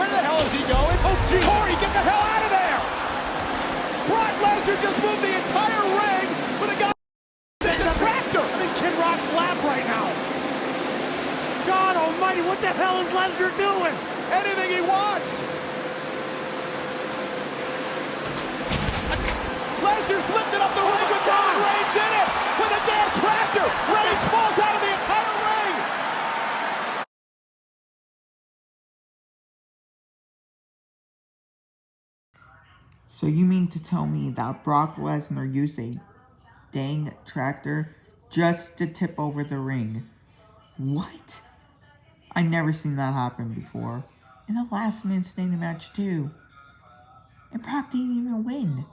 Where the hell is he going? Oh, gee. Corey, get the hell out of there! Brock Lesnar just moved the entire ring with a guy in the tractor! I'm in Kid Rock's lap right now. God almighty, what the hell is Lesnar doing? Anything he wants! Lesnar's lifted up the ring with Roman Reigns in it! With a damn tractor! Reigns falls out of the entire ring! So you mean to tell me that Brock Lesnar used a dang tractor just to tip over the ring? What? I never seen that happen before. In a last minute standing match too. And Brock didn't even win.